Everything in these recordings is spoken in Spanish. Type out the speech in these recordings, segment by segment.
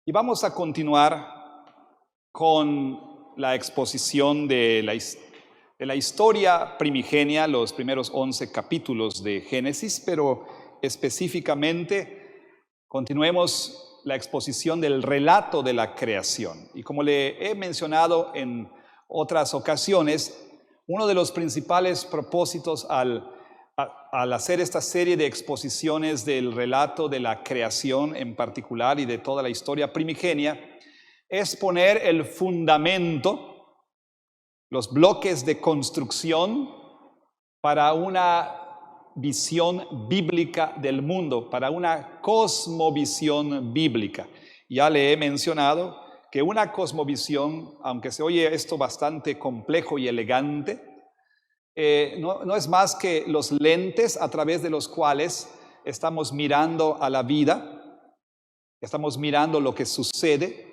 Y vamos a continuar con la exposición de la historia primigenia, los primeros 11 capítulos de Génesis, pero específicamente continuemos la exposición del relato de la creación. Y como le he mencionado en otras ocasiones, uno de los principales propósitos al hacer esta serie de exposiciones del relato de la creación en particular y de toda la historia primigenia es poner el fundamento, los bloques de construcción para una visión bíblica del mundo, para una cosmovisión bíblica. Ya le he mencionado que una cosmovisión, aunque se oye esto bastante complejo y elegante, no es más que los lentes a través de los cuales estamos mirando a la vida, estamos mirando lo que sucede,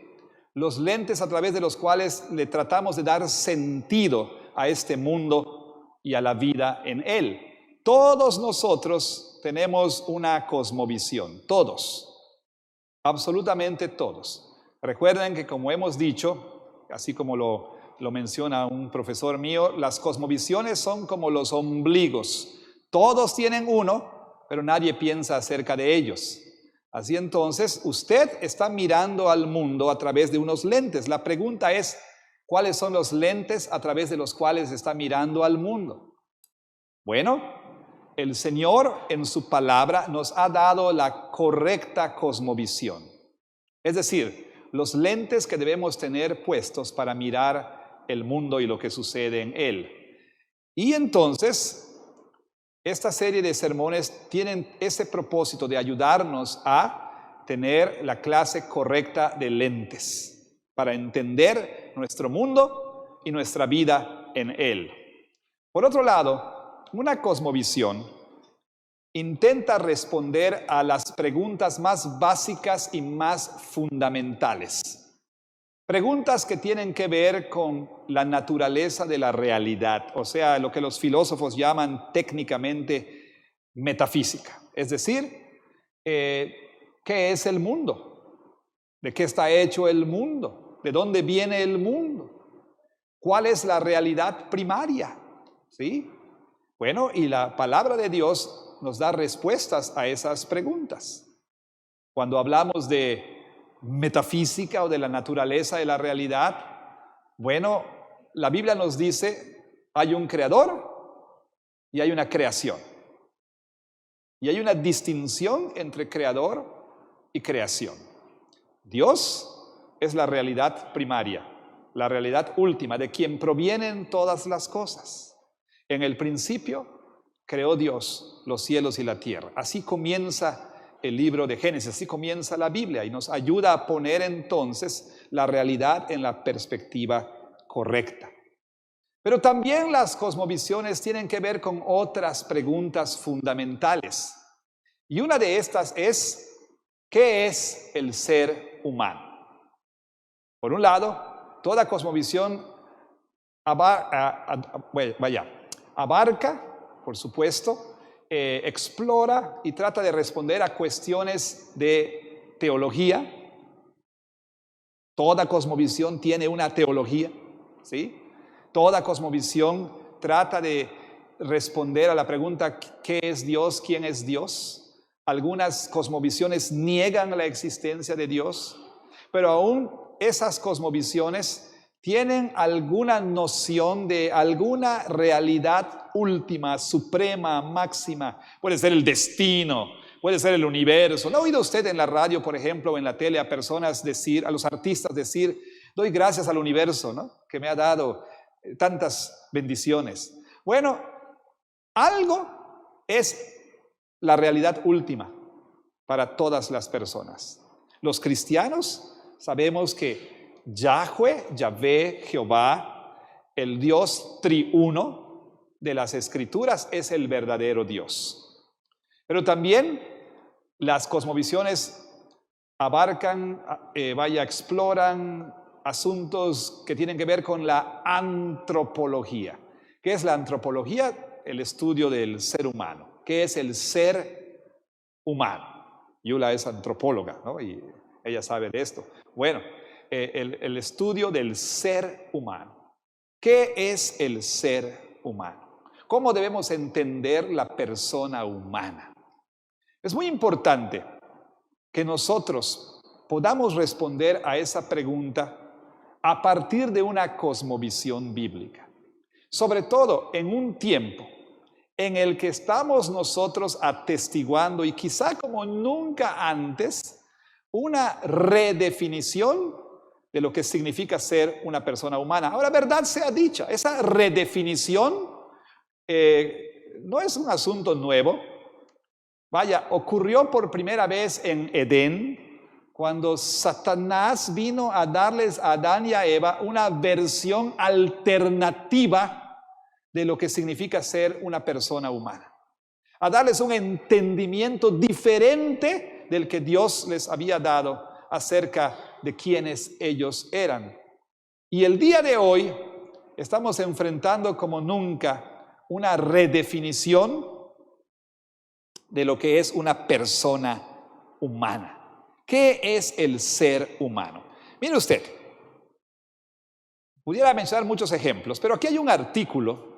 los lentes a través de los cuales le tratamos de dar sentido a este mundo y a la vida en él. Todos nosotros tenemos una cosmovisión, todos, absolutamente todos. Recuerden que, como hemos dicho, así como lo menciona un profesor mío, las cosmovisiones son como los ombligos. Todos tienen uno, pero nadie piensa acerca de ellos. Así entonces, usted está mirando al mundo a través de unos lentes. La pregunta es, ¿cuáles son los lentes a través de los cuales está mirando al mundo? Bueno, el Señor en su palabra nos ha dado la correcta cosmovisión. Es decir, los lentes que debemos tener puestos para mirar el mundo y lo que sucede en él. Y entonces, esta serie de sermones tienen ese propósito de ayudarnos a tener la clase correcta de lentes para entender nuestro mundo y nuestra vida en él. Por otro lado, una cosmovisión intenta responder a las preguntas más básicas y más fundamentales. Preguntas que tienen que ver con la naturaleza de la realidad, o sea, lo que los filósofos llaman técnicamente metafísica. Es decir, ¿qué es el mundo? ¿De qué está hecho el mundo? ¿De dónde viene el mundo? ¿Cuál es la realidad primaria? ¿Sí? Bueno, y la palabra de Dios nos da respuestas a esas preguntas. Cuando hablamos de metafísica o de la naturaleza de la realidad, bueno, la Biblia nos dice, hay un creador y hay una creación. Y hay una distinción entre creador y creación. Dios es la realidad primaria, la realidad última, de quien provienen todas las cosas. En el principio creó Dios los cielos y la tierra. Así comienza el libro de Génesis, así comienza la Biblia y nos ayuda a poner entonces la realidad en la perspectiva correcta. Pero también las cosmovisiones tienen que ver con otras preguntas fundamentales. Y una de estas es, ¿qué es el ser humano? Por un lado, toda cosmovisión abarca, por supuesto, explora y trata de responder a cuestiones de teología. Toda cosmovisión tiene una teología, ¿sí? Toda cosmovisión trata de responder a la pregunta ¿qué es Dios? ¿Quién es Dios? Algunas cosmovisiones niegan la existencia de Dios, pero aún esas cosmovisiones tienen alguna noción de alguna realidad última, suprema, máxima. Puede ser el destino, puede ser el universo. ¿No ha oído usted en la radio, por ejemplo, o en la tele a personas decir, a los artistas decir, doy gracias al universo, ¿no? Que me ha dado tantas bendiciones? Bueno, algo es la realidad última para todas las personas. Los cristianos sabemos que Yahvé, Jehová, el Dios triuno de las Escrituras, es el verdadero Dios. Pero también las cosmovisiones abarcan, exploran asuntos que tienen que ver con la antropología. ¿Qué es la antropología? El estudio del ser humano. ¿Qué es el ser humano? Yula es antropóloga, ¿no? Y ella sabe de esto. Bueno, el estudio del ser humano. ¿Qué es el ser humano? ¿Cómo debemos entender la persona humana? Es muy importante que nosotros podamos responder a esa pregunta a partir de una cosmovisión bíblica. Sobre todo en un tiempo en el que estamos nosotros atestiguando, y quizá como nunca antes, una redefinición de lo que significa ser una persona humana. Ahora, verdad sea dicha, esa redefinición no es un asunto nuevo. Vaya, ocurrió por primera vez en Edén, cuando Satanás vino a darles a Adán y a Eva una versión alternativa de lo que significa ser una persona humana. A darles un entendimiento diferente del que Dios les había dado acerca de quiénes ellos eran. Y el día de hoy estamos enfrentando como nunca una redefinición de lo que es una persona humana. ¿Qué es el ser humano? Mire usted, pudiera mencionar muchos ejemplos, pero aquí hay un artículo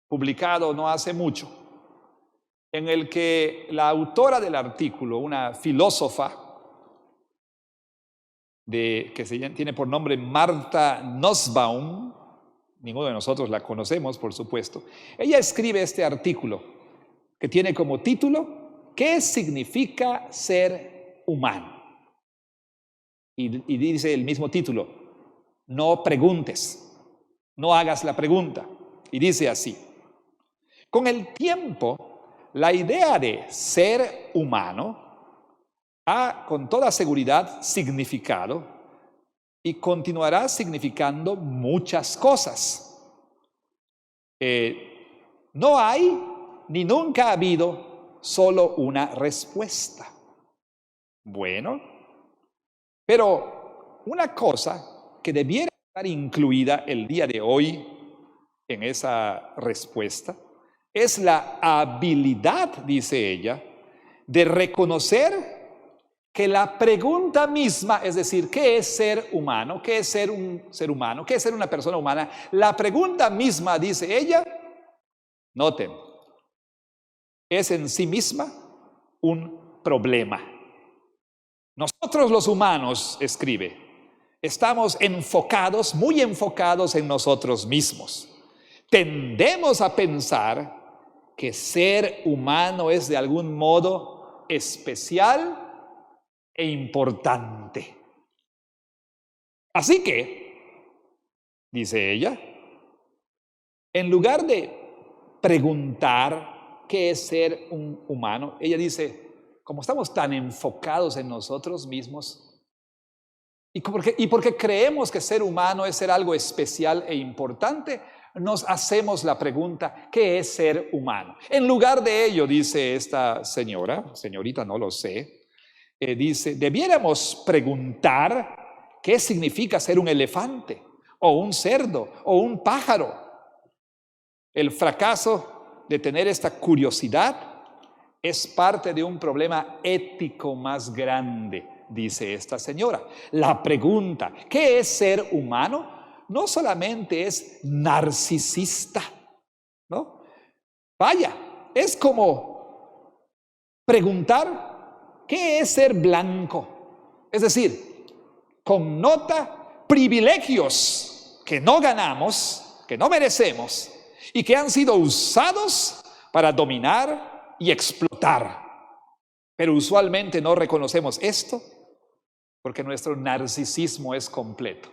publicado no hace mucho, en el que la autora del artículo, una filósofa que tiene por nombre Martha Nussbaum, ninguno de nosotros la conocemos, por supuesto, ella escribe este artículo que tiene como título ¿Qué significa ser humano? Y dice el mismo título, no preguntes, no hagas la pregunta. Y dice así: con el tiempo, la idea de ser humano ha con toda seguridad significado y continuará significando muchas cosas. No hay ni nunca ha habido solo una respuesta. Bueno, pero una cosa que debiera estar incluida el día de hoy en esa respuesta es la habilidad, dice ella, de reconocer que la pregunta misma, es decir, ¿qué es ser humano? ¿Qué es ser un ser humano? ¿Qué es ser una persona humana? La pregunta misma, dice ella, noten, es en sí misma un problema. Nosotros los humanos, escribe, estamos enfocados, muy enfocados en nosotros mismos. Tendemos a pensar que ser humano es de algún modo especial e importante. Así que, dice ella, en lugar de preguntar qué es ser un humano, ella dice, como estamos tan enfocados en nosotros mismos y porque creemos que ser humano es ser algo especial e importante, nos hacemos la pregunta, ¿qué es ser humano? En lugar de ello, dice esta señorita, no lo sé, dice, debiéramos preguntar qué significa ser un elefante, o un cerdo, o un pájaro. El fracaso de tener esta curiosidad es parte de un problema ético más grande, dice esta señora. La pregunta, ¿qué es ser humano? No solamente es narcisista, ¿no? Vaya, es como preguntar, ¿qué es ser blanco? Es decir, connota privilegios que no ganamos, que no merecemos y que han sido usados para dominar y explotar. Pero usualmente no reconocemos esto porque nuestro narcisismo es completo.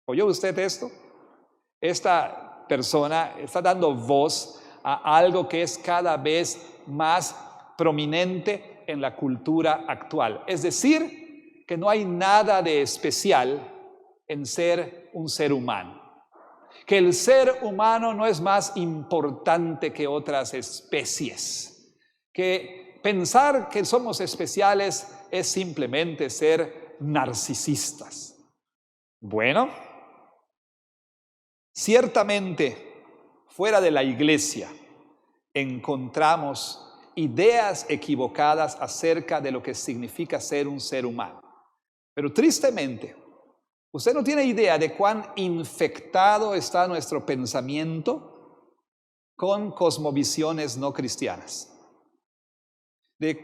¿Oyó usted esto? Esta persona está dando voz a algo que es cada vez más prominente en la cultura actual. Es decir, que no hay nada de especial en ser un ser humano. Que el ser humano no es más importante que otras especies. Que pensar que somos especiales es simplemente ser narcisistas. Bueno, ciertamente fuera de la iglesia encontramos ideas equivocadas acerca de lo que significa ser un ser humano. Pero tristemente, usted no tiene idea de cuán infectado está nuestro pensamiento con cosmovisiones no cristianas. De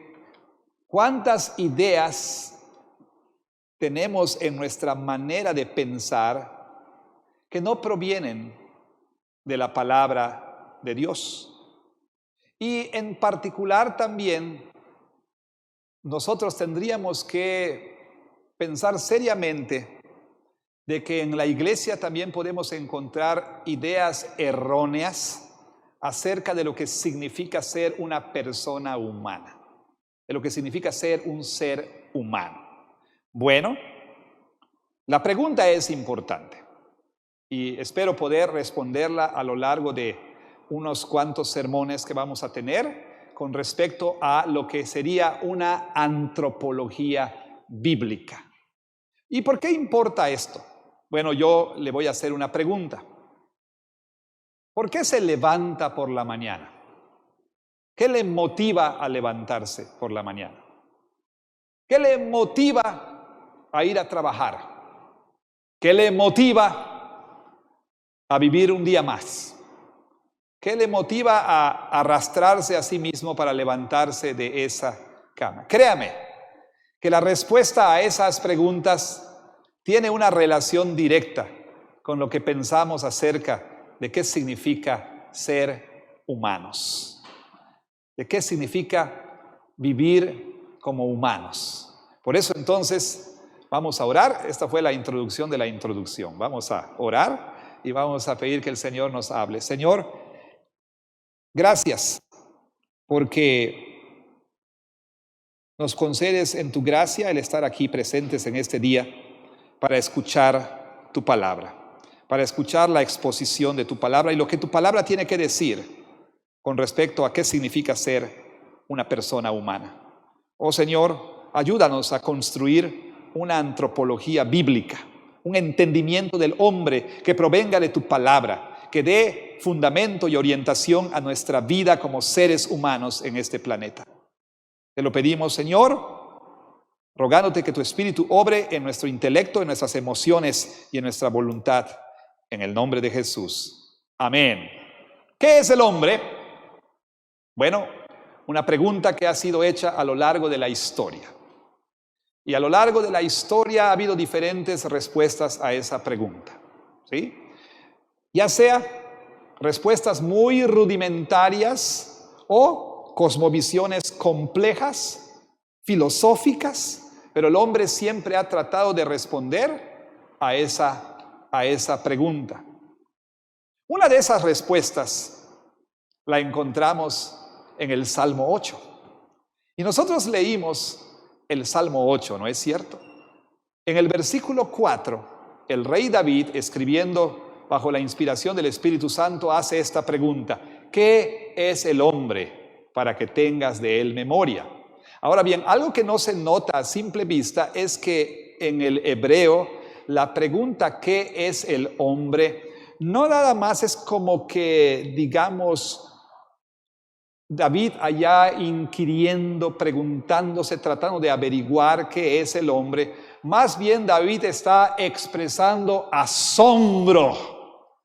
cuántas ideas tenemos en nuestra manera de pensar que no provienen de la palabra de Dios. Y en particular también nosotros tendríamos que pensar seriamente de que en la iglesia también podemos encontrar ideas erróneas acerca de lo que significa ser una persona humana, de lo que significa ser un ser humano. Bueno, la pregunta es importante y espero poder responderla a lo largo de unos cuantos sermones que vamos a tener con respecto a lo que sería una antropología bíblica. ¿Y por qué importa esto? Bueno, yo le voy a hacer una pregunta. ¿Por qué se levanta por la mañana? ¿Qué le motiva a levantarse por la mañana? ¿Qué le motiva a ir a trabajar? ¿Qué le motiva a vivir un día más? ¿Qué le motiva a arrastrarse a sí mismo para levantarse de esa cama? Créame que la respuesta a esas preguntas tiene una relación directa con lo que pensamos acerca de qué significa ser humanos, de qué significa vivir como humanos. Por eso entonces vamos a orar. Esta fue la introducción de la introducción. Vamos a orar y vamos a pedir que el Señor nos hable. Señor, gracias porque nos concedes en tu gracia el estar aquí presentes en este día para escuchar tu palabra, para escuchar la exposición de tu palabra y lo que tu palabra tiene que decir con respecto a qué significa ser una persona humana. Oh Señor, ayúdanos a construir una antropología bíblica, un entendimiento del hombre que provenga de tu palabra, que dé fundamento y orientación a nuestra vida como seres humanos en este planeta. Te lo pedimos, Señor, rogándote que tu Espíritu obre en nuestro intelecto, en nuestras emociones y en nuestra voluntad, en el nombre de Jesús. Amén. ¿Qué es el hombre? Bueno, una pregunta que ha sido hecha a lo largo de la historia. Y a lo largo de la historia ha habido diferentes respuestas a esa pregunta, ¿sí? Ya sea respuestas muy rudimentarias o cosmovisiones complejas, filosóficas, pero el hombre siempre ha tratado de responder a esa pregunta. Una de esas respuestas la encontramos en el Salmo 8. Y nosotros leímos el Salmo 8, ¿no es cierto? En el versículo 4, el rey David, escribiendo bajo la inspiración del Espíritu Santo, hace esta pregunta: ¿qué es el hombre para que tengas de él memoria? Ahora bien, algo que no se nota a simple vista es que en el hebreo la pregunta ¿qué es el hombre? No nada más es como que, digamos, David allá inquiriendo, preguntándose, tratando de averiguar qué es el hombre. Más bien David está expresando asombro.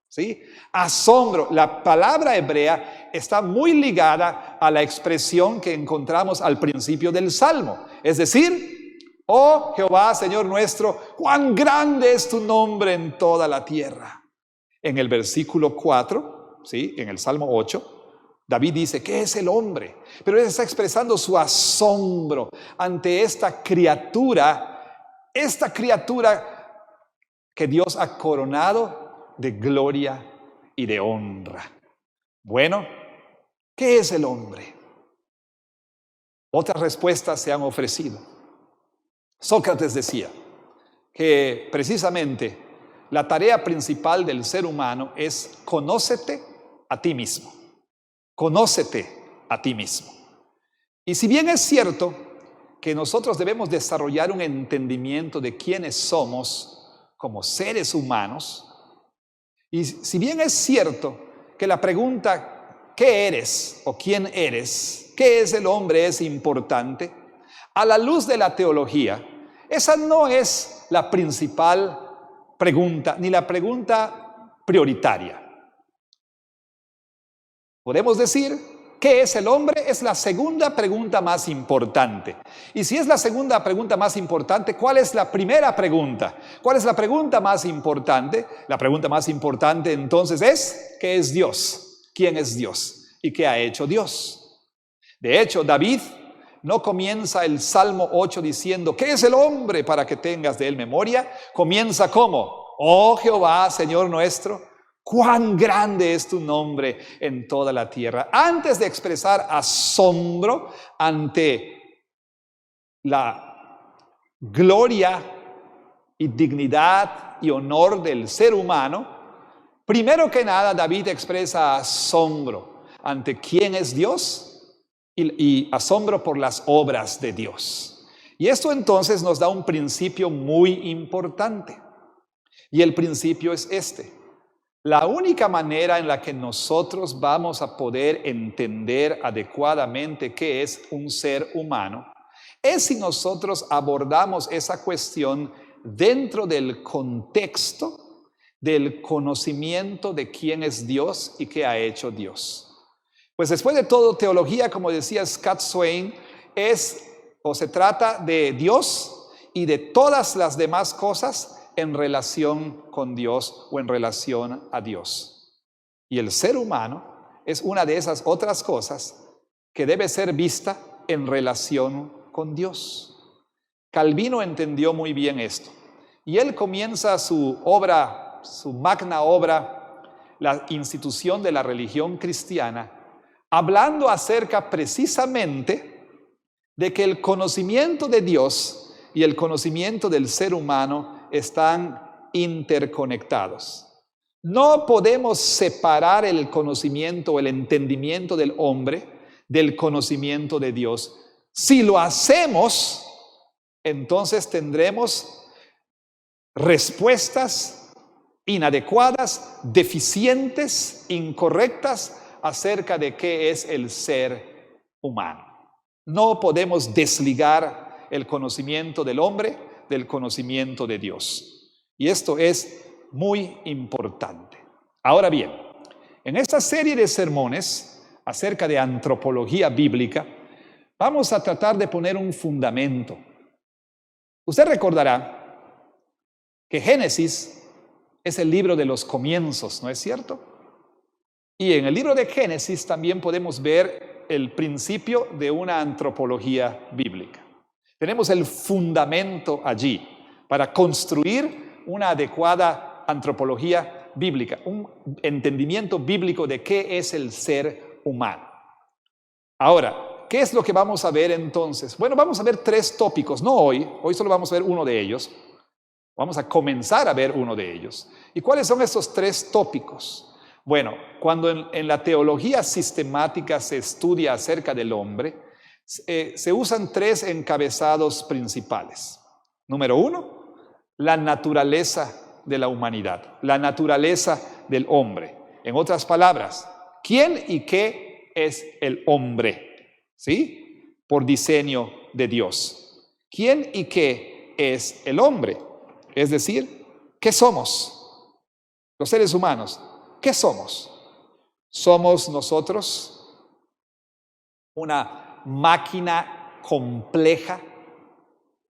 ¿Sí? Asombro. La palabra hebrea está muy ligada a la expresión que encontramos al principio del Salmo. Es decir, oh Jehová, Señor nuestro, cuán grande es tu nombre en toda la tierra. En el versículo 4, ¿sí? En el Salmo 8, David dice, ¿qué es el hombre? Pero él está expresando su asombro ante esta criatura que Dios ha coronado de gloria y de honra. Bueno, ¿qué es el hombre? Otras respuestas se han ofrecido. Sócrates decía que precisamente la tarea principal del ser humano es conócete a ti mismo. Conócete a ti mismo. Y si bien es cierto que nosotros debemos desarrollar un entendimiento de quiénes somos como seres humanos, y si bien es cierto que la pregunta ¿qué eres o quién eres? ¿qué es el hombre? Es importante. A la luz de la teología, esa no es la principal pregunta, ni la pregunta prioritaria. Podemos decir, ¿qué es el hombre? Es la segunda pregunta más importante. Y si es la segunda pregunta más importante, ¿cuál es la primera pregunta? ¿Cuál es la pregunta más importante? La pregunta más importante entonces es, ¿qué es Dios? ¿Quién es Dios? ¿Y qué ha hecho Dios? De hecho, David no comienza el Salmo 8 diciendo, ¿qué es el hombre para que tengas de él memoria? Comienza como, oh Jehová, Señor nuestro, cuán grande es tu nombre en toda la tierra. Antes de expresar asombro ante la gloria y dignidad y honor del ser humano, primero que nada David expresa asombro ante quién es Dios y asombro por las obras de Dios. Y esto entonces nos da un principio muy importante. Y el principio es este. La única manera en la que nosotros vamos a poder entender adecuadamente qué es un ser humano es si nosotros abordamos esa cuestión dentro del contexto del conocimiento de quién es Dios y qué ha hecho Dios. Pues después de todo, teología, como decía Scott Swain, se trata de Dios y de todas las demás cosas en relación con Dios o en relación a Dios. Y el ser humano es una de esas otras cosas que debe ser vista en relación con Dios. Calvino entendió muy bien esto. Y él comienza su obra, su magna obra, la institución de la religión cristiana, hablando acerca precisamente de que el conocimiento de Dios y el conocimiento del ser humano están interconectados. No podemos separar el conocimiento o el entendimiento del hombre del conocimiento de Dios. Si lo hacemos, entonces tendremos respuestas inadecuadas, deficientes, incorrectas acerca de qué es el ser humano. No podemos desligar el conocimiento del hombre del conocimiento de Dios. Y esto es muy importante. Ahora bien, en esta serie de sermones acerca de antropología bíblica, vamos a tratar de poner un fundamento. Usted recordará que Génesis es el libro de los comienzos, ¿no es cierto? Y en el libro de Génesis también podemos ver el principio de una antropología bíblica. Tenemos el fundamento allí para construir una adecuada antropología bíblica, un entendimiento bíblico de qué es el ser humano. Ahora, ¿qué es lo que vamos a ver entonces? Bueno, vamos a ver 3 tópicos, no hoy solo vamos a ver uno de ellos. Vamos a comenzar a ver uno de ellos. ¿Y cuáles son estos 3 tópicos? Bueno, cuando en la teología sistemática se estudia acerca del hombre, se usan 3 encabezados principales. Número 1, la naturaleza de la humanidad, la naturaleza del hombre. En otras palabras, ¿quién y qué es el hombre? ¿Sí? Por diseño de Dios. ¿Quién y qué es el hombre? Es decir, ¿qué somos? Los seres humanos, ¿qué somos? ¿Somos nosotros una máquina compleja?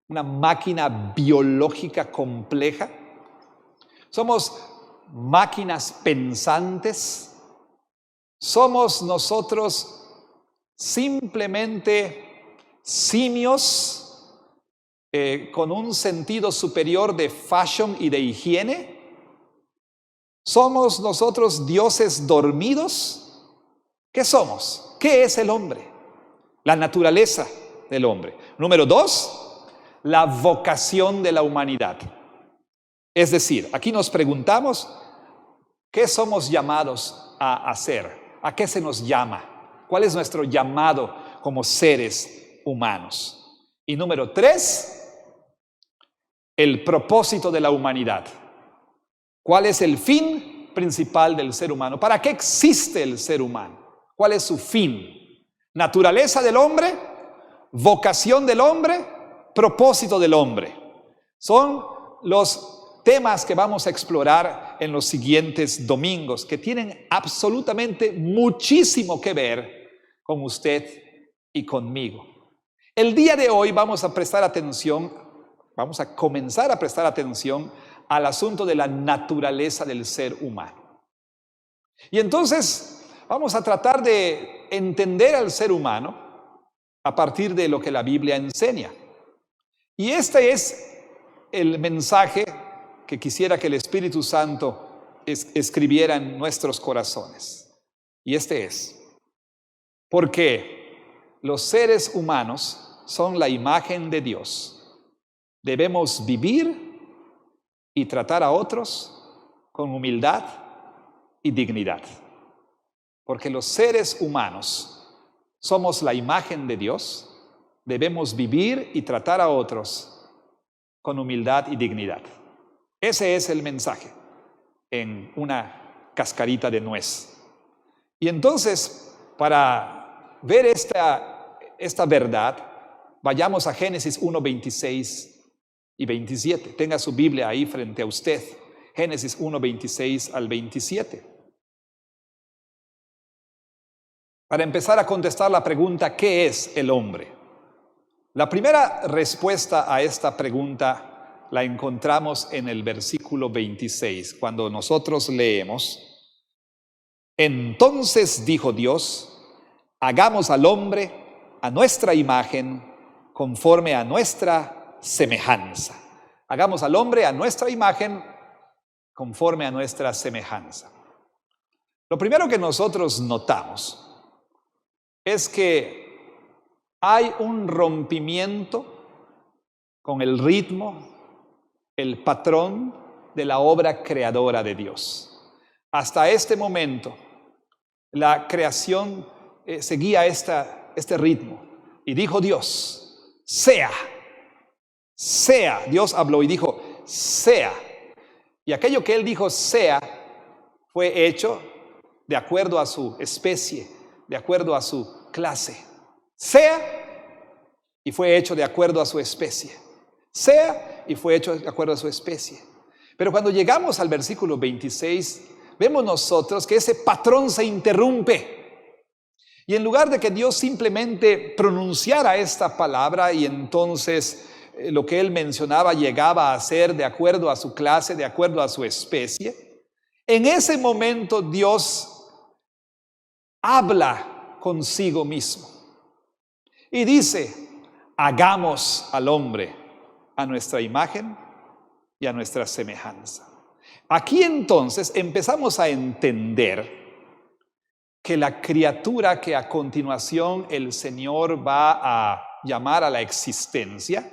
¿Una máquina biológica compleja? ¿Somos máquinas pensantes? ¿Somos nosotros simplemente simios con un sentido superior de fashion y de higiene? ¿Somos nosotros dioses dormidos? ¿Qué somos? ¿Qué es el hombre? La naturaleza del hombre. Número 2, la vocación de la humanidad. Es decir, aquí nos preguntamos, ¿qué somos llamados a hacer? ¿A qué se nos llama? ¿Cuál es nuestro llamado como seres humanos? Y número 3, el propósito de la humanidad. ¿Cuál es el fin principal del ser humano? ¿Para qué existe el ser humano? ¿Cuál es su fin? Naturaleza del hombre, vocación del hombre, propósito del hombre. Son los temas que vamos a explorar en los siguientes domingos, que tienen absolutamente muchísimo que ver con usted y conmigo. El día de hoy vamos a comenzar a prestar atención al asunto de la naturaleza del ser humano. Y entonces vamos a tratar de entender al ser humano a partir de lo que la Biblia enseña. Y este es el mensaje que quisiera que el Espíritu Santo escribiera en nuestros corazones. Y este es: porque los seres humanos son la imagen de Dios, debemos vivir y tratar a otros con humildad y dignidad. Porque los seres humanos somos la imagen de Dios, debemos vivir y tratar a otros con humildad y dignidad. Ese es el mensaje en una cascarita de nuez. Y entonces, para ver esta verdad, vayamos a Génesis 1, 26 y 27. Tenga su Biblia ahí frente a usted. Génesis 1, 26 al 27. Para empezar a contestar la pregunta, ¿qué es el hombre? La primera respuesta a esta pregunta la encontramos en el versículo 26, cuando nosotros leemos: entonces dijo Dios, hagamos al hombre a nuestra imagen, conforme a nuestra semejanza. Hagamos al hombre a nuestra imagen, conforme a nuestra semejanza. Lo primero que nosotros notamos es que hay un rompimiento con el ritmo, el patrón de la obra creadora de Dios. Hasta este momento, la creación seguía este ritmo. Y dijo Dios, sea. Dios habló y dijo, sea. Y aquello que Él dijo, sea, fue hecho de acuerdo a su especie, de acuerdo a su clase. Sea, y fue hecho de acuerdo a su especie. Sea, y fue hecho de acuerdo a su especie. Pero cuando llegamos al versículo 26, vemos nosotros que ese patrón se interrumpe. Y en lugar de que Dios simplemente pronunciara esta palabra y entonces lo que Él mencionaba llegaba a ser de acuerdo a su clase, de acuerdo a su especie, en ese momento Dios habla consigo mismo y dice, hagamos al hombre a nuestra imagen y a nuestra semejanza. Aquí entonces empezamos a entender que la criatura que a continuación el Señor va a llamar a la existencia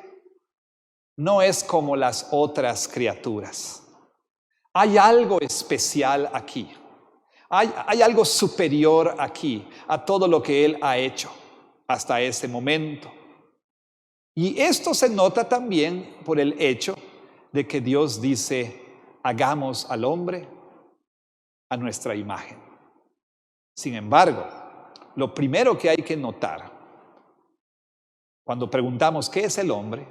no es como las otras criaturas. Hay algo especial aquí. Hay algo superior aquí a todo lo que Él ha hecho hasta ese momento. Y esto se nota también por el hecho de que Dios dice, hagamos al hombre a nuestra imagen. Sin embargo, lo primero que hay que notar cuando preguntamos ¿qué es el hombre?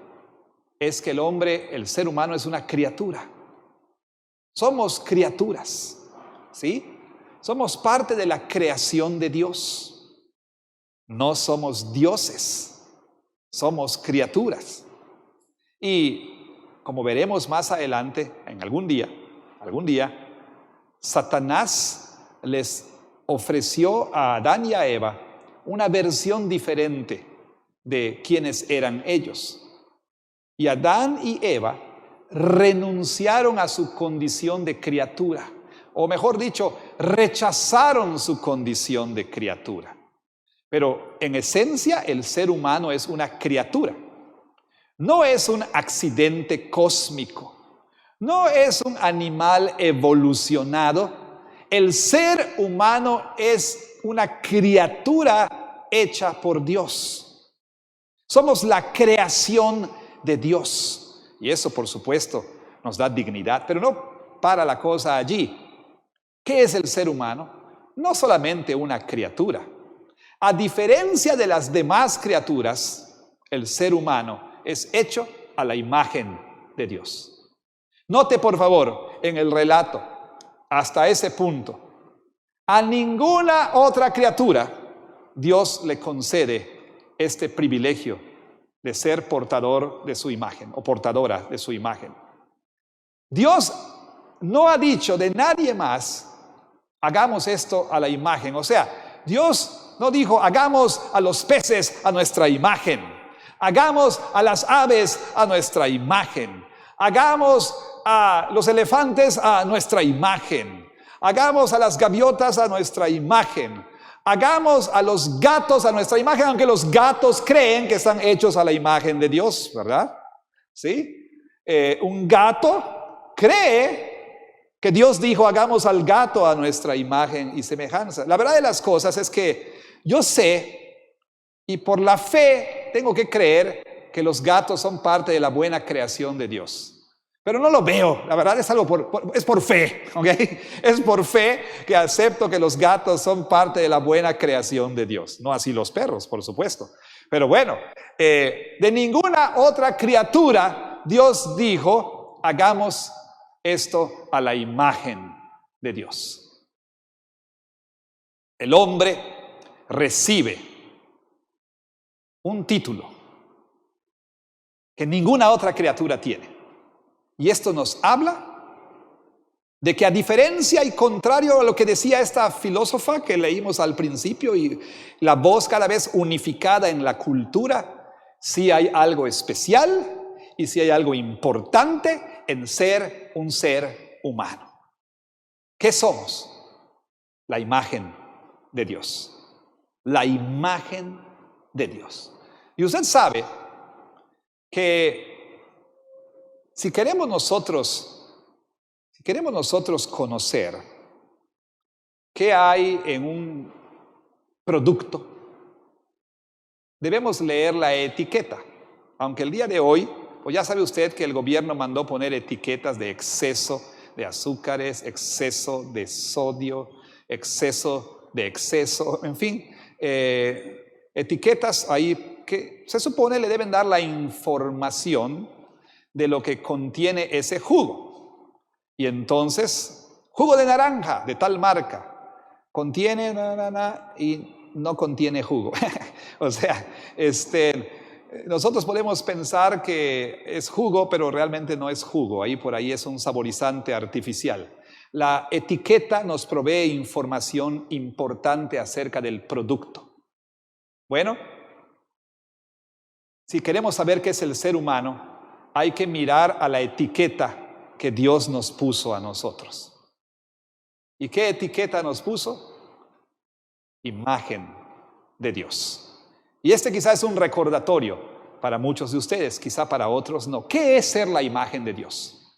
Es que el hombre, el ser humano, es una criatura. Somos criaturas, ¿sí? Somos parte de la creación de Dios. No somos dioses, somos criaturas. Y como veremos más adelante, en algún día, Satanás les ofreció a Adán y a Eva una versión diferente de quiénes eran ellos. Y Adán y Eva renunciaron a su condición de criatura, o mejor dicho, rechazaron su condición de criatura. Pero en esencia el ser humano es una criatura. No es un accidente cósmico, no es un animal evolucionado. El ser humano es una criatura hecha por Dios. Somos la creación de Dios. Y eso, por supuesto, nos da dignidad, pero no para la cosa allí. ¿Qué es el ser humano? No solamente una criatura. A diferencia de las demás criaturas, el ser humano es hecho a la imagen de Dios. Note por favor en el relato, hasta ese punto, a ninguna otra criatura Dios le concede este privilegio de ser portador de su imagen o portadora de su imagen. Dios no ha dicho de nadie más, hagamos esto a la imagen. O sea, Dios no dijo, hagamos a los peces a nuestra imagen, hagamos a las aves a nuestra imagen, hagamos a los elefantes a nuestra imagen, hagamos a las gaviotas a nuestra imagen, hagamos a los gatos a nuestra imagen, aunque los gatos creen que están hechos a la imagen de Dios, ¿verdad? ¿Sí? Un gato cree que Dios dijo, hagamos al gato a nuestra imagen y semejanza. La verdad de las cosas es que yo sé, y por la fe tengo que creer que los gatos son parte de la buena creación de Dios. Pero no lo veo, la verdad es algo es por fe, ¿ok? Es por fe que acepto que los gatos son parte de la buena creación de Dios. No así los perros, por supuesto. Pero bueno, de ninguna otra criatura Dios dijo, hagamos esto a la imagen de Dios. El hombre recibe un título que ninguna otra criatura tiene. Y esto nos habla de que, a diferencia y contrario a lo que decía esta filósofa que leímos al principio, y la voz cada vez unificada en la cultura, sí hay algo especial y sí hay algo importante en ser un ser humano. ¿Qué somos? La imagen de Dios. La imagen de Dios. Y usted sabe que si queremos nosotros conocer qué hay en un producto, debemos leer la etiqueta. Aunque el día de hoy, pues ya sabe usted que el gobierno mandó poner etiquetas de exceso de azúcares, exceso de sodio, exceso de exceso, en fin, etiquetas ahí que se supone le deben dar la información de lo que contiene ese jugo. Y entonces, jugo de naranja de tal marca, contiene y no contiene jugo. O sea, nosotros podemos pensar que es jugo, pero realmente no es jugo. Ahí por ahí es un saborizante artificial. La etiqueta nos provee información importante acerca del producto. Bueno, si queremos saber qué es el ser humano, hay que mirar a la etiqueta que Dios nos puso a nosotros. ¿Y qué etiqueta nos puso? Imagen de Dios. Y quizás es un recordatorio para muchos de ustedes, quizá para otros no. ¿Qué es ser la imagen de Dios?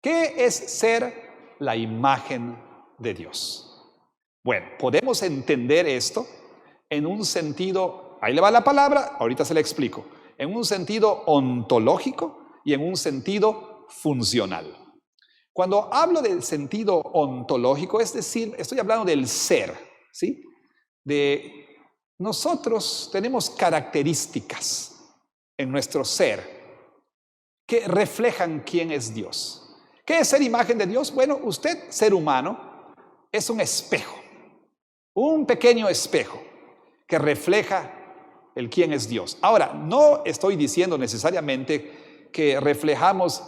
¿Qué es ser la imagen de Dios? Bueno, podemos entender esto en un sentido, ahí le va la palabra, ahorita se le explico, en un sentido ontológico y en un sentido funcional. Cuando hablo del sentido ontológico, es decir, estoy hablando del ser, ¿sí? Nosotros tenemos características en nuestro ser que reflejan quién es Dios. ¿Qué es ser imagen de Dios? Bueno, usted, ser humano, es un espejo, un pequeño espejo que refleja el quién es Dios. Ahora, no estoy diciendo necesariamente que reflejamos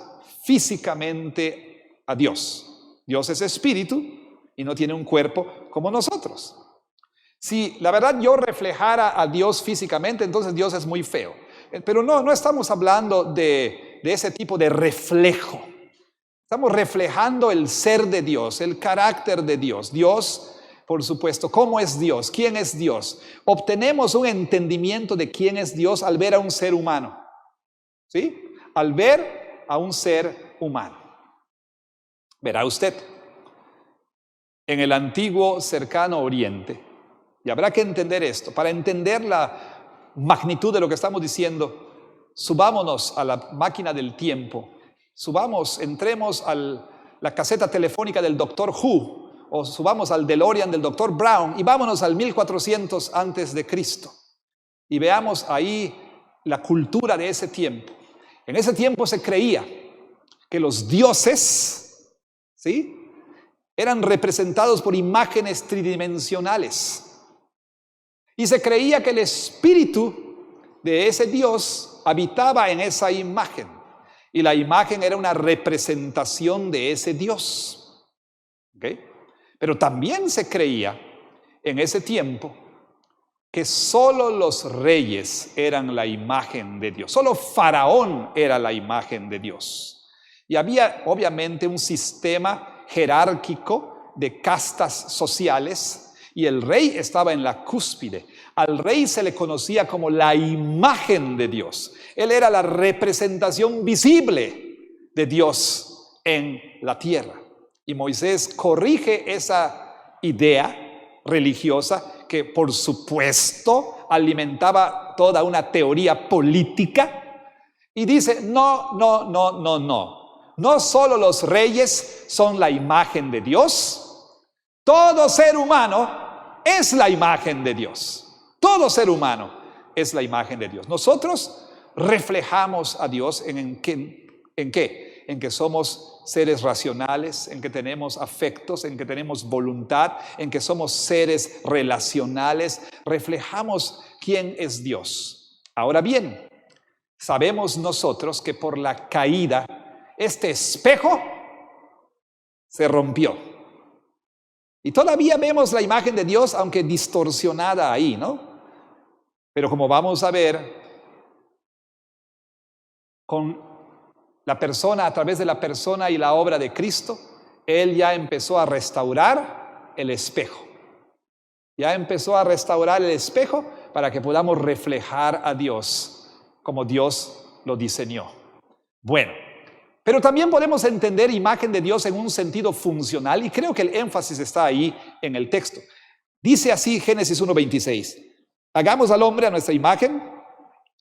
físicamente a Dios. Dios es espíritu y no tiene un cuerpo como nosotros. Si la verdad yo reflejara a Dios físicamente, entonces Dios es muy feo. Pero no estamos hablando de ese tipo de reflejo. Estamos reflejando el ser de Dios, el carácter de Dios. Dios, por supuesto, ¿cómo es Dios? ¿Quién es Dios? Obtenemos un entendimiento de quién es Dios al ver a un ser humano. ¿Sí? Al ver a un ser humano. Verá usted, en el antiguo cercano oriente, y habrá que entender esto, para entender la magnitud de lo que estamos diciendo, subámonos a la máquina del tiempo, entremos a la caseta telefónica del Doctor Who, o subamos al DeLorean del Dr. Brown y vámonos al 1400 antes de Cristo y veamos ahí la cultura de ese tiempo. En ese tiempo se creía que los dioses, ¿sí?, eran representados por imágenes tridimensionales y se creía que el espíritu de ese Dios habitaba en esa imagen y la imagen era una representación de ese Dios. ¿Okay? Pero también se creía en ese tiempo que solo los reyes eran la imagen de Dios, solo Faraón era la imagen de Dios. Y había obviamente un sistema jerárquico de castas sociales y el rey estaba en la cúspide. Al rey se le conocía como la imagen de Dios. Él era la representación visible de Dios en la tierra. Y Moisés corrige esa idea religiosa que por supuesto alimentaba toda una teoría política y dice, no solo los reyes son la imagen de Dios, todo ser humano es la imagen de Dios, todo ser humano es la imagen de Dios. Nosotros reflejamos a Dios ¿en qué? En que somos seres racionales, en que tenemos afectos, en que tenemos voluntad, en que somos seres relacionales, reflejamos quién es Dios. Ahora bien, sabemos nosotros que por la caída, este espejo se rompió. Y todavía vemos la imagen de Dios, aunque distorsionada ahí, ¿no? Pero como vamos a ver, con la persona, a través de la persona y la obra de Cristo, Él ya empezó a restaurar el espejo. Ya empezó a restaurar el espejo para que podamos reflejar a Dios como Dios lo diseñó. Bueno, pero también podemos entender imagen de Dios en un sentido funcional y creo que el énfasis está ahí en el texto. Dice así Génesis 1:26, hagamos al hombre a nuestra imagen,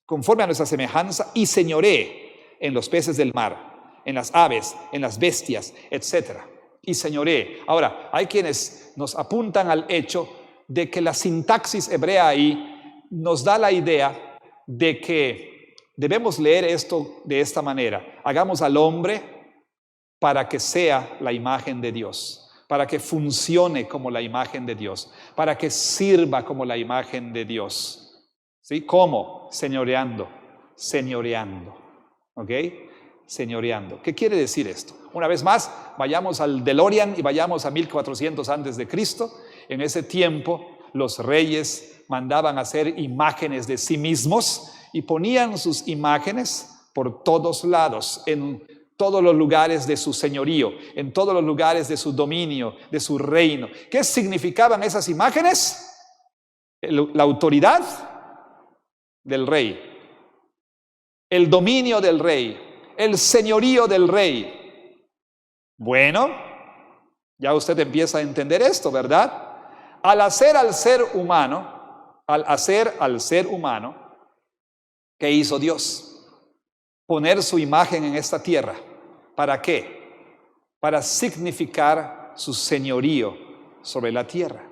conforme a nuestra semejanza, y señoree en los peces del mar, en las aves, en las bestias, etc. Y señoree. Ahora, hay quienes nos apuntan al hecho de que la sintaxis hebrea ahí nos da la idea de que debemos leer esto de esta manera. Hagamos al hombre para que sea la imagen de Dios, para que funcione como la imagen de Dios, para que sirva como la imagen de Dios. ¿Sí? ¿Cómo? Señoreando. ¿Ok? Señoreando. ¿Qué quiere decir esto? Una vez más, vayamos al DeLorean y vayamos a 1400 antes de Cristo. En ese tiempo, los reyes mandaban hacer imágenes de sí mismos y ponían sus imágenes por todos lados, en todos los lugares de su señorío, en todos los lugares de su dominio, de su reino. ¿Qué significaban esas imágenes? La autoridad del rey, el dominio del rey, el señorío del rey. Bueno, ya usted empieza a entender esto, ¿verdad? Al hacer al ser humano, ¿qué hizo Dios? Poner su imagen en esta tierra. ¿Para qué? Para significar su señorío sobre la tierra.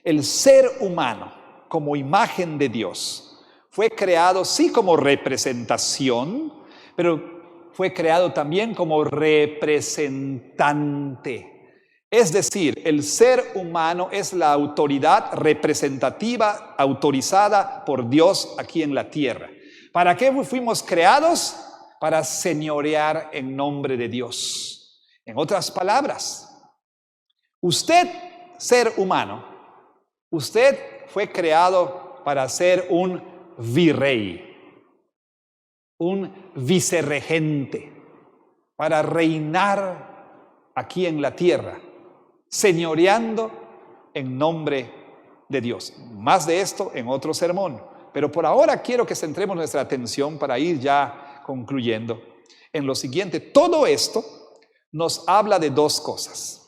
El ser humano, como imagen de Dios, fue creado sí como representación, pero fue creado también como representante. Es decir, el ser humano es la autoridad representativa, autorizada por Dios aquí en la tierra. ¿Para qué fuimos creados? Para señorear en nombre de Dios. En otras palabras, usted, ser humano, usted fue creado para ser un virrey, un vicerregente, para reinar aquí en la tierra, señoreando en nombre de Dios. Más de esto en otro sermón, pero por ahora quiero que centremos nuestra atención para ir ya concluyendo en lo siguiente. Todo esto nos habla de dos cosas.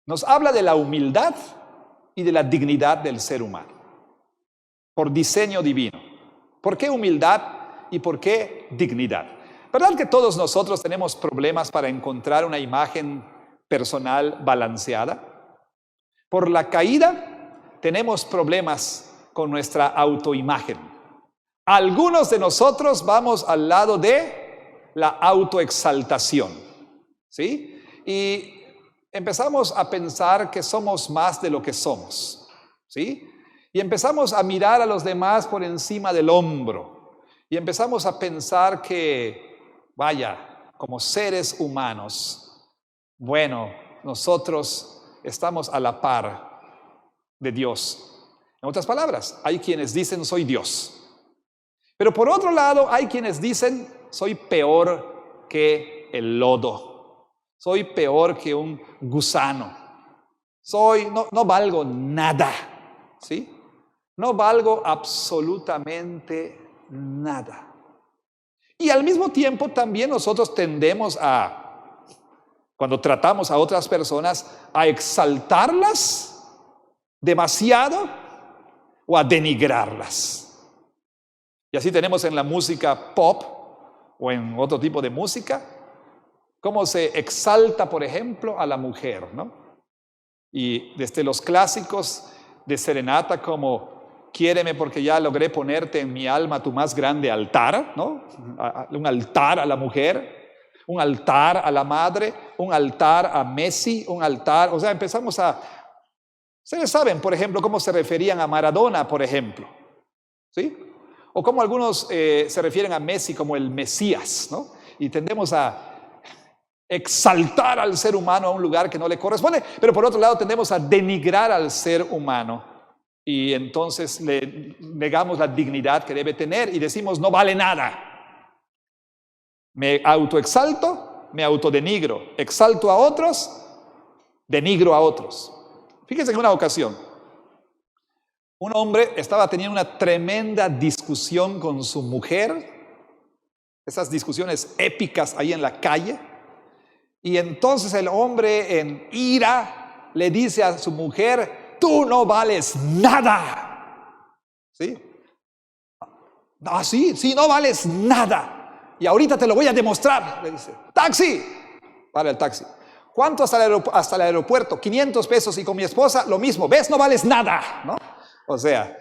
Nos habla de la humildad y de la dignidad del ser humano, por diseño divino. ¿Por qué humildad y por qué dignidad? ¿Verdad que todos nosotros tenemos problemas para encontrar una imagen personal balanceada. Por la caída tenemos problemas con nuestra autoimagen. Algunos de nosotros vamos al lado de la autoexaltación, ¿sí? Y empezamos a pensar que somos más de lo que somos, ¿sí? Y empezamos a mirar a los demás por encima del hombro. Y empezamos a pensar que, vaya, como seres humanos, bueno, nosotros estamos a la par de Dios. En otras palabras, hay quienes dicen soy Dios. Pero por otro lado, hay quienes dicen soy peor que el lodo. Soy peor que un gusano. No valgo nada, ¿sí? No valgo absolutamente nada. Y al mismo tiempo también nosotros tendemos a, cuando tratamos a otras personas, a exaltarlas demasiado o a denigrarlas. Y así tenemos en la música pop o en otro tipo de música, cómo se exalta, por ejemplo, a la mujer, ¿no? Y desde los clásicos de serenata como quiéreme porque ya logré ponerte en mi alma tu más grande altar, ¿no? Un altar a la mujer, un altar a la madre, un altar a Messi, un altar, o sea, empezamos a... Ustedes saben, por ejemplo, cómo se referían a Maradona, por ejemplo, ¿sí? O cómo algunos se refieren a Messi como el Mesías, ¿no? Y tendemos a exaltar al ser humano a un lugar que no le corresponde, pero por otro lado tendemos a denigrar al ser humano y entonces le negamos la dignidad que debe tener y decimos no vale nada. Me autoexalto, me autodenigro, exalto a otros, denigro a otros. Fíjense en una ocasión, un hombre estaba teniendo una tremenda discusión con su mujer, esas discusiones épicas ahí en la calle. Y entonces el hombre en ira le dice a su mujer, tú no vales nada. ¿Sí? Ah, sí, no vales nada. Y ahorita te lo voy a demostrar. Le dice, taxi. Para el taxi. ¿Cuánto hasta el aeropuerto? 500 pesos y con mi esposa lo mismo. ¿Ves? No vales nada, ¿no? O sea,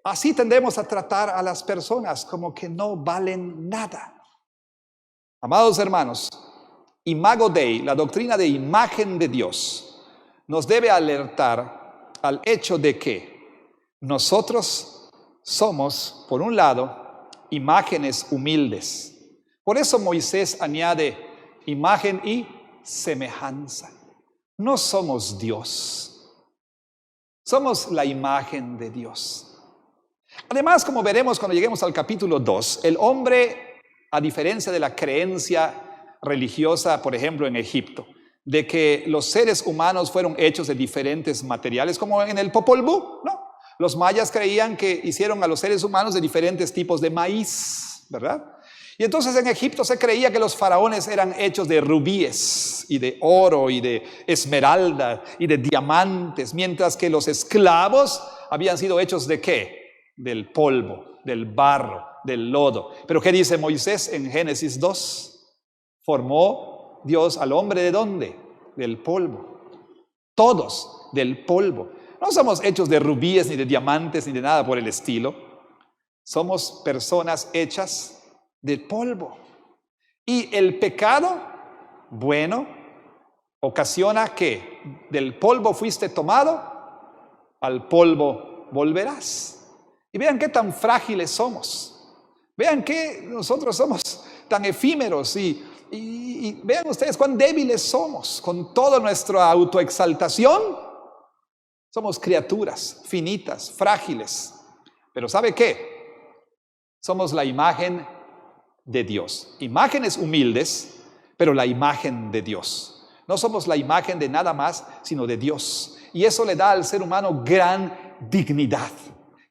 así tendemos a tratar a las personas como que no valen nada. Amados hermanos, Imago Dei, la doctrina de imagen de Dios, nos debe alertar al hecho de que nosotros somos, por un lado, imágenes humildes. Por eso Moisés añade imagen y semejanza. No somos Dios, somos la imagen de Dios. Además, como veremos cuando lleguemos al capítulo 2, el hombre, a diferencia de la creencia religiosa, por ejemplo, en Egipto, de que los seres humanos fueron hechos de diferentes materiales, como en el Popol Vuh, ¿no? Los mayas creían que hicieron a los seres humanos de diferentes tipos de maíz, ¿verdad? Y entonces en Egipto se creía que los faraones eran hechos de rubíes y de oro y de esmeralda y de diamantes, mientras que los esclavos habían sido hechos ¿de qué? Del polvo, del barro, del lodo. Pero ¿qué dice Moisés en Génesis 2? Formó Dios al hombre ¿de dónde? Del polvo. Todos del polvo. No somos hechos de rubíes, ni de diamantes, ni de nada por el estilo. Somos personas hechas de polvo. Y el pecado, bueno, ocasiona que del polvo fuiste tomado, al polvo volverás. Y vean qué tan frágiles somos. Vean que nosotros somos tan efímeros y vean ustedes cuán débiles somos. Con toda nuestra autoexaltación, somos criaturas finitas, frágiles. Pero ¿sabe qué? Somos la imagen de Dios. Imágenes humildes, pero la imagen de Dios. No somos la imagen de nada más, sino de Dios. Y eso le da al ser humano gran dignidad,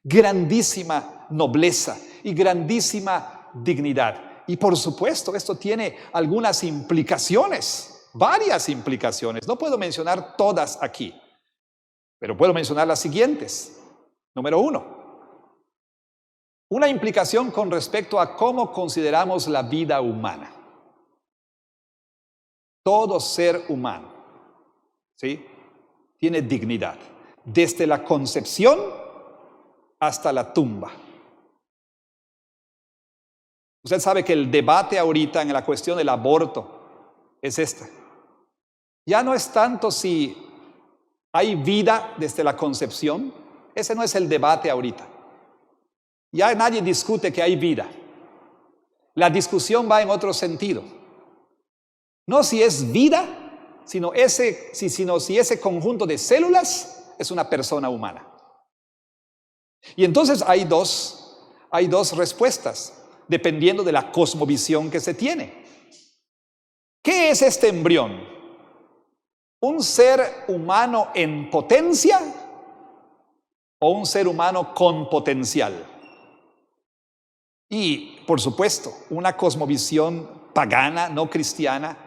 grandísima nobleza y grandísima dignidad. Y por supuesto, esto tiene algunas implicaciones, varias implicaciones. No puedo mencionar todas aquí, pero puedo mencionar las siguientes. Número 1. Una implicación con respecto a cómo consideramos la vida humana. todo ser humano, ¿sí?, tiene dignidad, desde la concepción hasta la tumba. Usted sabe que el debate ahorita en la cuestión del aborto es este. Ya no es tanto si hay vida desde la concepción, ese no es el debate ahorita. Ya nadie discute que hay vida. La discusión va en otro sentido. No si es vida, sino si ese conjunto de células es una persona humana. Y entonces hay dos respuestas, dependiendo de la cosmovisión que se tiene. ¿Qué es este embrión? ¿Un ser humano en potencia o un ser humano con potencial? Y, por supuesto, una cosmovisión pagana, no cristiana,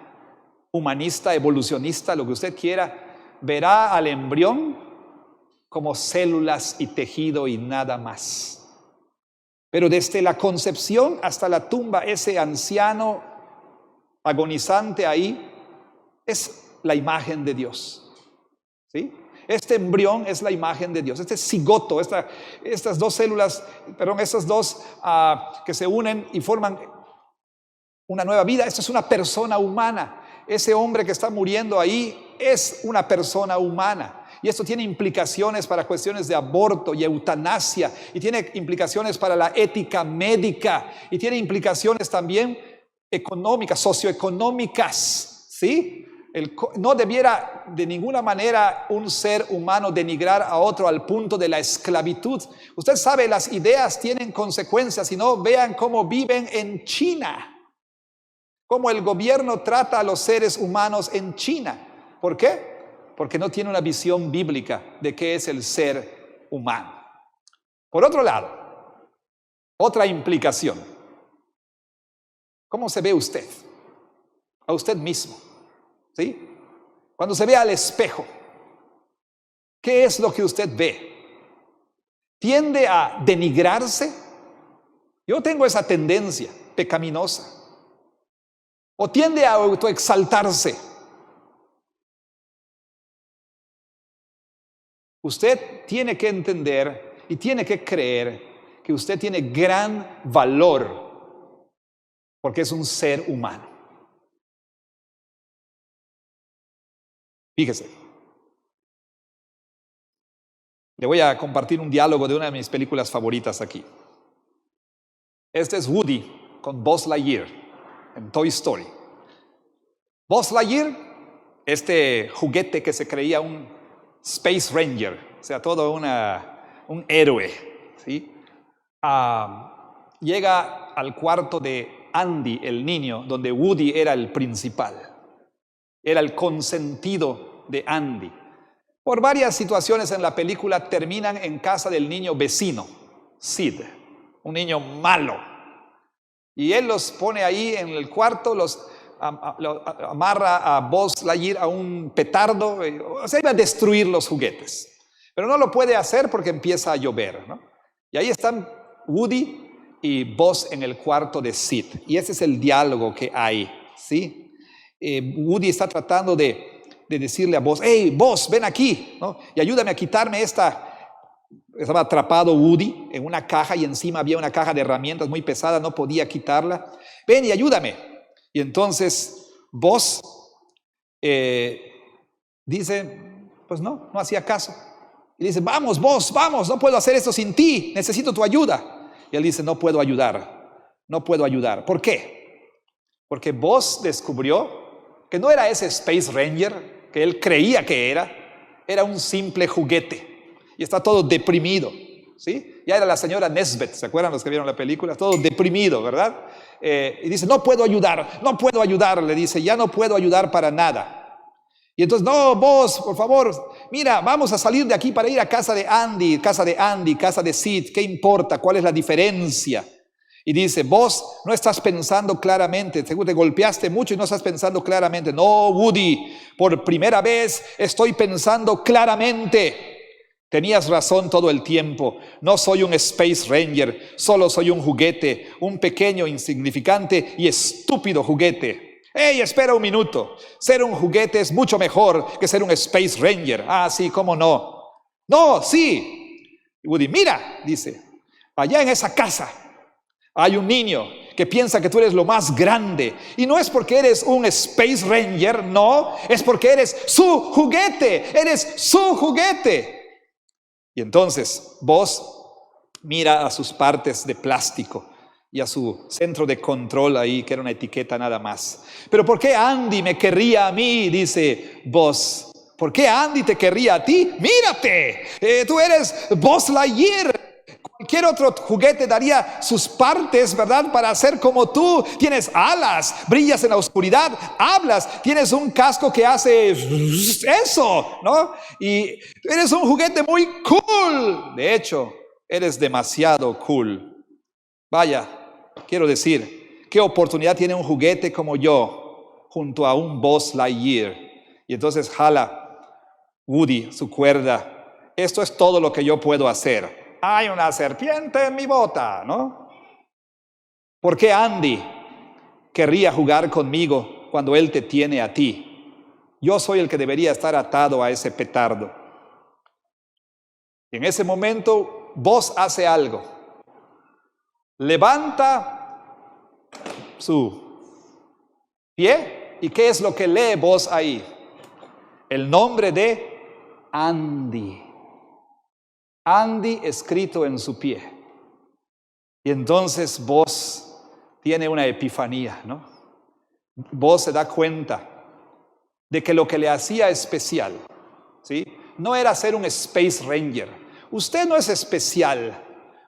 humanista, evolucionista, lo que usted quiera, verá al embrión como células y tejido y nada más. Pero desde la concepción hasta la tumba, ese anciano agonizante ahí es la imagen de Dios, ¿sí? Este embrión es la imagen de Dios, este cigoto, estas dos células, estas dos que se unen y forman una nueva vida. Esto es una persona humana. Ese hombre que está muriendo ahí es una persona humana. Y esto tiene implicaciones para cuestiones de aborto y eutanasia, y tiene implicaciones para la ética médica, y tiene implicaciones también económicas, socioeconómicas, ¿sí? No debiera de ninguna manera un ser humano denigrar a otro al punto de la esclavitud. Usted sabe, las ideas tienen consecuencias. Si no, vean cómo viven en China, cómo el gobierno trata a los seres humanos en China. ¿Por qué? Porque no tiene una visión bíblica de qué es el ser humano. Por otro lado, otra implicación. ¿Cómo se ve usted? A usted mismo, ¿sí? Cuando se ve al espejo, ¿qué es lo que usted ve? ¿Tiende a denigrarse? Yo tengo esa tendencia pecaminosa. ¿O tiende a autoexaltarse? Usted tiene que entender y tiene que creer que usted tiene gran valor porque es un ser humano. Fíjese, le voy a compartir un diálogo de una de mis películas favoritas aquí. Este es Woody con Buzz Lightyear en Toy Story. Buzz Lightyear, este juguete que se creía un Space Ranger, o sea, todo un héroe, ¿sí? Llega al cuarto de Andy, el niño, donde Woody era el principal. Era el consentido de Andy. Por varias situaciones en la película terminan en casa del niño vecino, Sid, un niño malo. Y él los pone ahí en el cuarto, amarra a Buzz Lightyear a un petardo, o sea, iba a destruir los juguetes. Pero no lo puede hacer porque empieza a llover, ¿no? Y ahí están Woody y Buzz en el cuarto de Sid. Y ese es el diálogo que hay, ¿sí? Woody está tratando de decirle a Buzz: hey, Buzz, ven aquí, ¿no? Y ayúdame a quitarme Estaba atrapado Woody en una caja y encima había una caja de herramientas muy pesada, no podía quitarla. Ven y ayúdame. Y entonces Buzz dice, pues no hacía caso. Y dice: vamos, Buzz, vamos, no puedo hacer esto sin ti, necesito tu ayuda. Y él dice: no puedo ayudar. ¿Por qué? Porque Buzz descubrió que no era ese Space Ranger que él creía que era un simple juguete. Y está todo deprimido, ¿sí? Ya era la señora Nesbeth, ¿se acuerdan los que vieron la película? Todo deprimido, ¿verdad? Y dice: no puedo ayudar, le dice, ya no puedo ayudar para nada. Y entonces: no, Buzz, por favor, mira, vamos a salir de aquí para ir a casa de Andy, casa de Sid, ¿qué importa? ¿Cuál es la diferencia? Y dice: Buzz, no estás pensando claramente, seguro te golpeaste mucho y no estás pensando claramente. No, Woody, por primera vez estoy pensando claramente. Tenías razón todo el tiempo. No soy un Space Ranger, solo soy un juguete, un pequeño, insignificante y estúpido juguete. ¡Hey, espera un minuto! Ser un juguete es mucho mejor que ser un Space Ranger. Ah, sí, ¿cómo no? No, sí. Woody, mira, dice, allá en esa casa hay un niño que piensa que tú eres lo más grande. Y no es porque eres un Space Ranger, no, es porque eres su juguete. Eres su juguete. Y entonces vos mira a sus partes de plástico y a su centro de control ahí, que era una etiqueta nada más. Pero ¿por qué Andy me querría a mí? Dice Buzz. ¿Por qué Andy te querría a ti? ¡Mírate! Tú eres Buzz Lightyear. Cualquier otro juguete daría sus partes, ¿verdad? Para ser como tú. Tienes alas, brillas en la oscuridad, hablas, tienes un casco que hace eso, ¿no? Y eres un juguete muy cool. De hecho, eres demasiado cool. Vaya, quiero decir, ¿qué oportunidad tiene un juguete como yo junto a un Buzz Lightyear? Y entonces jala Woody su cuerda. Esto es todo lo que yo puedo hacer. Hay una serpiente en mi bota, ¿no? ¿Por qué Andy querría jugar conmigo cuando él te tiene a ti? Yo soy el que debería estar atado a ese petardo. En ese momento, Buzz hace algo. Levanta su pie. ¿Y qué es lo que lee Buzz ahí? El nombre de Andy. Andy escrito en su pie. Y entonces Buzz tiene una epifanía, ¿no? Buzz se da cuenta de que lo que le hacía especial, ¿sí? No era ser un Space Ranger. Usted no es especial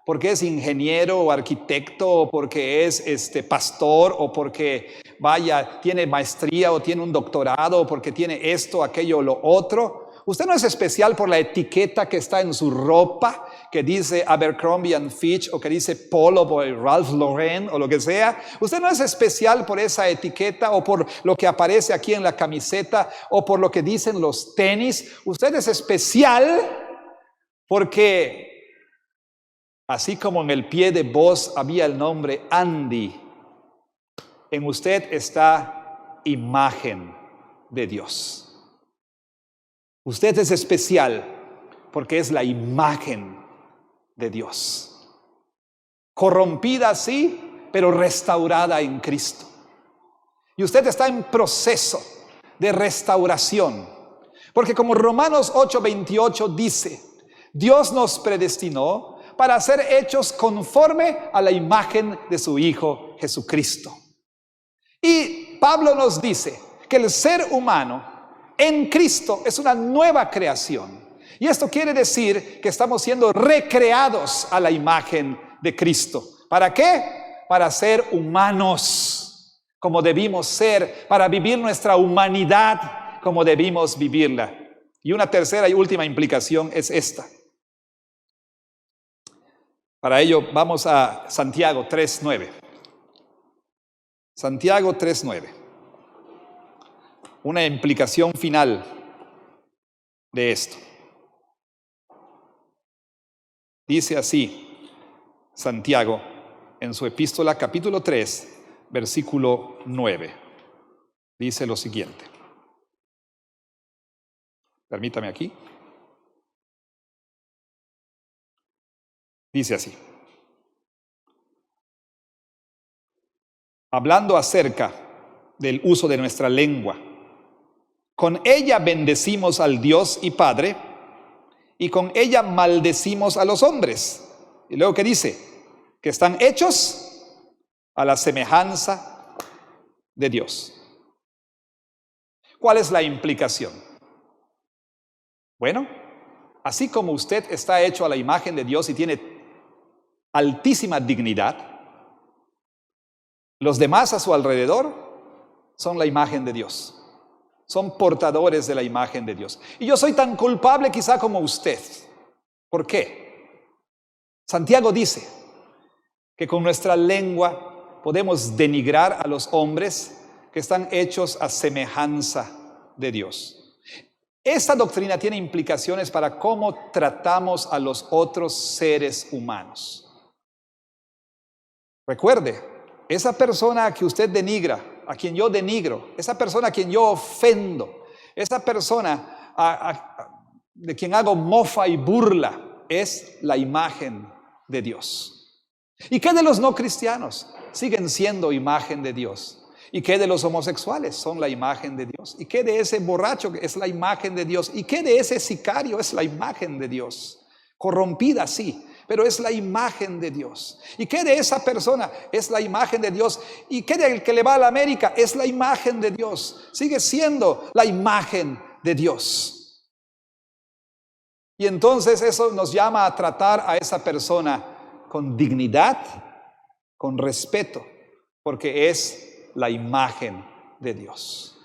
porque es ingeniero o arquitecto o porque es pastor o porque, vaya, tiene maestría o tiene un doctorado o porque tiene esto, aquello o lo otro. Usted no es especial por la etiqueta que está en su ropa, que dice Abercrombie & Fitch o que dice Polo o Ralph Lauren o lo que sea. Usted no es especial por esa etiqueta o por lo que aparece aquí en la camiseta o por lo que dicen los tenis. Usted es especial porque así como en el pie de Buzz había el nombre Andy, en usted está imagen de Dios. Usted es especial porque es la imagen de Dios. Corrompida, sí, pero restaurada en Cristo. Y usted está en proceso de restauración. Porque como Romanos 8:28 dice, Dios nos predestinó para ser hechos conforme a la imagen de su Hijo Jesucristo. Y Pablo nos dice que el ser humano en Cristo es una nueva creación. Y esto quiere decir que estamos siendo recreados a la imagen de Cristo. ¿Para qué? Para ser humanos como debimos ser, para vivir nuestra humanidad como debimos vivirla. Y una tercera y última implicación es esta. Para ello vamos a Santiago 3:9. Santiago 3:9. Una implicación final de esto. Dice así Santiago en su epístola capítulo 3, versículo 9. Dice lo siguiente. Permítame aquí. Dice así. Hablando acerca del uso de nuestra lengua. Con ella bendecimos al Dios y Padre, y con ella maldecimos a los hombres. Y luego ¿qué dice? Que están hechos a la semejanza de Dios. ¿Cuál es la implicación? Bueno, así como usted está hecho a la imagen de Dios y tiene altísima dignidad, los demás a su alrededor son la imagen de Dios. Son portadores de la imagen de Dios. Y yo soy tan culpable quizá como usted. ¿Por qué? Santiago dice que con nuestra lengua podemos denigrar a los hombres que están hechos a semejanza de Dios. Esta doctrina tiene implicaciones para cómo tratamos a los otros seres humanos. Recuerde, esa persona que usted denigra, a quien yo denigro, esa persona a quien yo ofendo, esa persona de quien hago mofa y burla, es la imagen de Dios. ¿Y qué de los no cristianos? Siguen siendo imagen de Dios. ¿Y qué de los homosexuales? Son la imagen de Dios. ¿Y qué de ese borracho? Es la imagen de Dios. ¿Y qué de ese sicario? Es la imagen de Dios. Corrompida, sí, pero es la imagen de Dios. ¿Y qué de esa persona? Es la imagen de Dios. ¿Y qué del que le va a la América? Es la imagen de Dios. Sigue siendo la imagen de Dios. Y entonces eso nos llama a tratar a esa persona con dignidad, con respeto, porque es la imagen de Dios.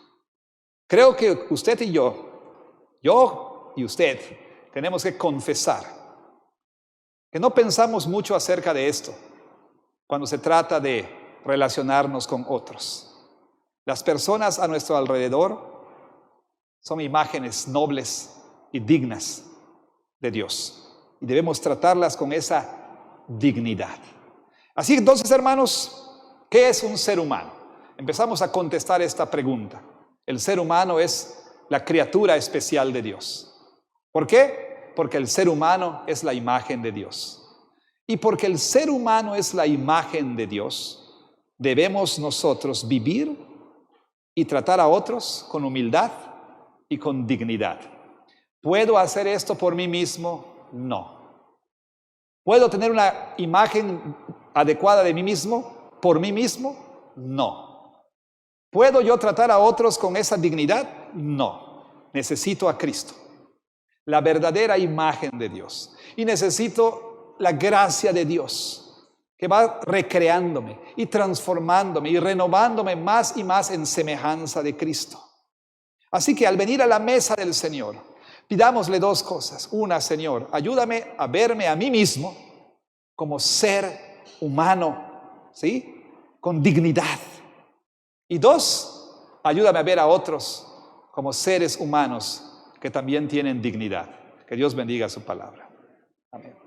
Creo que usted y yo y usted, tenemos que confesar que no pensamos mucho acerca de esto cuando se trata de relacionarnos con otros. Las personas a nuestro alrededor son imágenes nobles y dignas de Dios, y debemos tratarlas con esa dignidad. Así entonces, hermanos, ¿qué es un ser humano? Empezamos a contestar esta pregunta. El ser humano es la criatura especial de Dios. ¿Por qué? Porque el ser humano es la imagen de Dios. Y porque el ser humano es la imagen de Dios, debemos nosotros vivir y tratar a otros con humildad y con dignidad. ¿Puedo hacer esto por mí mismo? No. ¿Puedo tener una imagen adecuada de mí mismo por mí mismo? No. ¿Puedo yo tratar a otros con esa dignidad? No. Necesito a Cristo, la verdadera imagen de Dios. Y necesito la gracia de Dios, que va recreándome y transformándome y renovándome más y más en semejanza de Cristo. Así que al venir a la mesa del Señor, pidámosle dos cosas. Una, Señor, ayúdame a verme a mí mismo como ser humano, ¿sí? Con dignidad. Y dos, ayúdame a ver a otros como seres humanos que también tienen dignidad. Que Dios bendiga su palabra. Amén.